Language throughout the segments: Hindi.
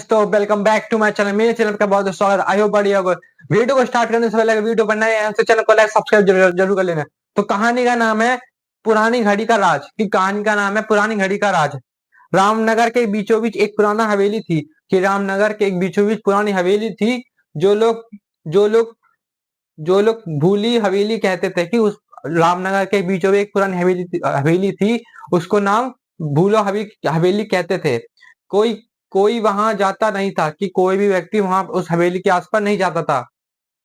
तो welcome back to my channel. मेरे चैनल का बहुत स्वागत। आई होप बढ़िया होगा। वीडियो को स्टार्ट करने से पहले वीडियो पर नए हैं तो चैनल को लाइक सब्सक्राइब जरूर कर लेना। तो कहानी का नाम है पुरानी घड़ी का राज। की कहानी का नाम है पुरानी घड़ी का राज। रामनगर के बीचों बीच एक पुराना हवेली थी। कि रामनगर के एक बीचों बीच पुरानी हवेली थी। जो लोग जो लोग जो लोग भूली हवेली कहते थे। कि उस रामनगर के बीचों बीच एक पुरानी हवेली थी। उसको नाम भूलो हवेली कहते थे। कोई कोई वहां जाता नहीं था। कि कोई भी व्यक्ति वहां उस हवेली के आसपास नहीं जाता था।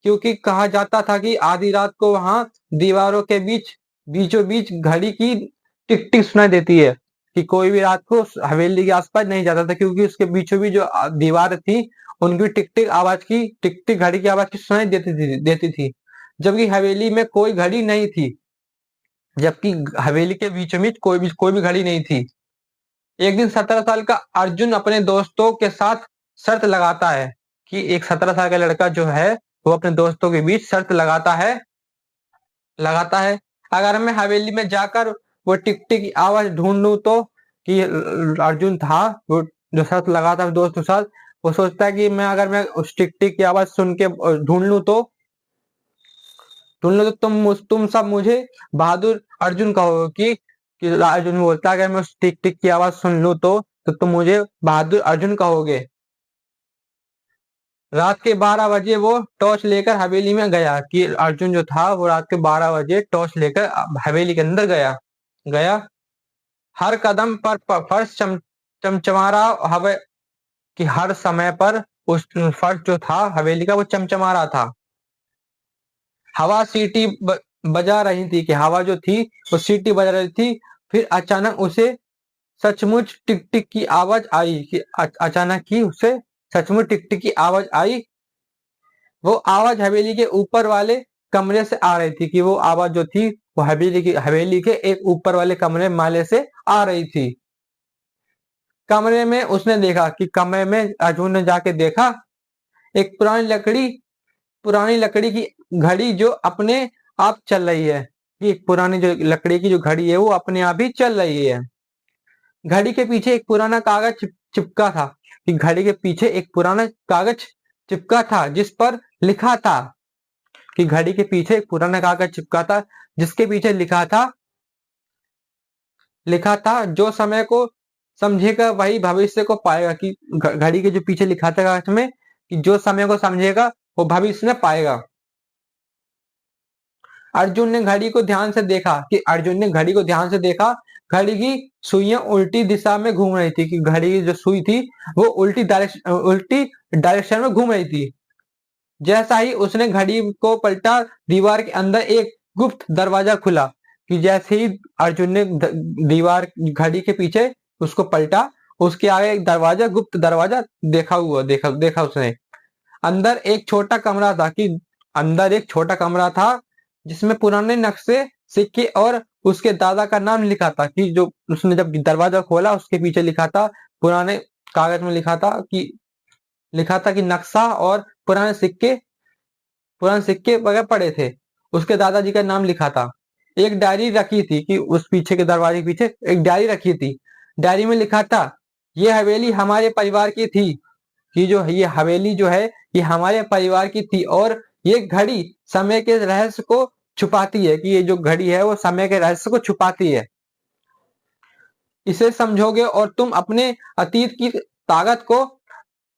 क्योंकि कहा जाता था कि आधी रात को वहां दीवारों के बीचों बीच घड़ी की टिक टिक सुनाई देती है। कि कोई भी रात को उस हवेली के आसपास नहीं जाता था क्योंकि उसके बीचों बीच जो दीवार थी उनकी टिक टिक घड़ी की आवाज की सुनाई देती थी। जबकि हवेली में कोई घड़ी नहीं थी। जबकि हवेली के बीचों बीच कोई भी घड़ी नहीं थी। एक दिन 17 साल का अर्जुन अपने दोस्तों के साथ शर्त लगाता है। कि एक 17 साल का लड़का जो है वो अपने दोस्तों के बीच शर्त लगाता है। अगर मैं हवेली में जाकर वो टिक टिक की आवाज ढूंढ लूं तो। कि अर्जुन था वो जो शर्त लगाता है दोस्तों के साथ। वो सोचता है कि मैं उस टिक टिक की आवाज सुन के ढूंढ लूं तो तुम सब मुझे बहादुर अर्जुन कहोगे। कि अर्जुन बोलता है अगर मैं उस टिक टिक की आवाज सुन लूं तो तुम मुझे बहादुर अर्जुन कहोगे। रात के 12 बजे वो टॉर्च लेकर हवेली में गया। कि अर्जुन जो था वो रात के 12 बजे टॉर्च लेकर हवेली के अंदर गया। हर कदम पर फर्श चमचमा रहा हवे। कि हर समय पर उस फर्श जो था हवेली का वो चमचमा रहा था। हवा सीटी बजा रही थी। कि हवा जो थी वो सीटी बजा रही थी। फिर अचानक उसे सचमुच टिक टिक की आवाज आई। कि अचानक ही उसे सचमुच टिक टिक की आवाज आई। वो आवाज हवेली के ऊपर वाले कमरे से आ रही थी। कि वो आवाज जो थी वो हवेली के एक ऊपर वाले कमरे माले से आ रही थी। कमरे में उसने देखा कि कमरे में अर्जुन ने जाके देखा एक पुरानी लकड़ी की घड़ी जो अपने आप चल रही है। कि एक पुरानी जो लकड़ी की जो घड़ी है वो अपने आप ही चल रही है। घड़ी के पीछे एक पुराना कागज चिपका था। कि घड़ी के पीछे एक पुराना कागज चिपका था जिस पर लिखा था। कि घड़ी के पीछे एक पुराना कागज चिपका था जिसके पीछे लिखा था जो समय को समझेगा वही भविष्य को पाएगा। कि घड़ी के जो पीछे लिखा था कागज में कि जो समय को समझेगा वो भविष्य में पाएगा। अर्जुन ने घड़ी को ध्यान से देखा। घड़ी की सुइयां उल्टी दिशा में घूम रही थी। कि घड़ी की जो सुई थी वो उल्टी डायरेक्शन में घूम रही थी। जैसा ही उसने घड़ी को पलटा दीवार के अंदर एक गुप्त दरवाजा खुला। कि जैसे ही अर्जुन ने दीवार घड़ी के पीछे उसको पलटा उसके आगे एक गुप्त दरवाजा देखा उसने। अंदर एक छोटा कमरा था जिसमें पुराने नक्शे सिक्के और उसके दादा का नाम लिखा था। कि जो उसने जब दरवाजा खोला उसके पीछे लिखा था पुराने कागज में लिखा था कि नक्शा और पुराने सिक्के वगैरह पड़े थे। उसके दादाजी का नाम लिखा था। एक डायरी रखी थी। कि उस पीछे के दरवाजे के पीछे एक डायरी रखी थी। डायरी में लिखा था ये हवेली हमारे परिवार की थी। कि जो ये हवेली जो है ये हमारे परिवार की थी और ये घड़ी समय के रहस्य को छुपाती है। कि ये जो घड़ी है वो समय के रहस्य को छुपाती है। इसे समझोगे और तुम अपने अतीत की ताकत को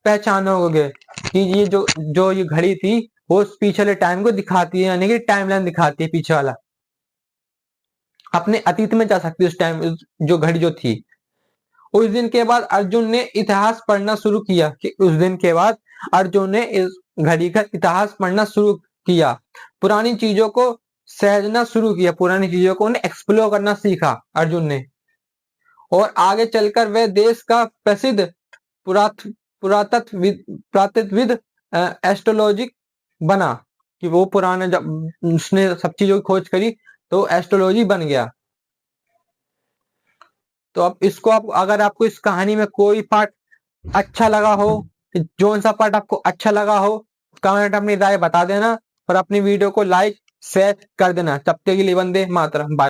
पहचानोगे। कि ये जो ये घड़ी थी वो पीछे वाले टाइम को दिखाती है यानी कि टाइमलाइन दिखाती है पीछे वाला। अपने अतीत में जा सकती है उस टाइम जो घड़ी जो थी। उस दिन के बाद अर्जुन ने इतिहास पढ़ना शुरू किया। कि उस दिन के बाद अर्जुन ने इस घड़ी का इतिहास पढ़ना शुरू किया। पुरानी चीजों को सहजना शुरू किया। पुरानी चीजों को उन्हें एक्सप्लोर करना सीखा अर्जुन ने। और आगे चलकर वह देश का प्रसिद्ध पुरातत्वविद एस्ट्रोलॉजी बना। कि वो पुराने जब उसने सब चीजों की खोज करी तो एस्ट्रोलॉजी बन गया। तो अब अगर आपको इस कहानी में कोई पार्ट अच्छा लगा हो, जोन सा पार्ट आपको अच्छा लगा हो कमेंट अपनी राय बता देना और अपनी वीडियो को लाइक शेयर कर देना। तब तक के लिए वंदे मातरम। बाय।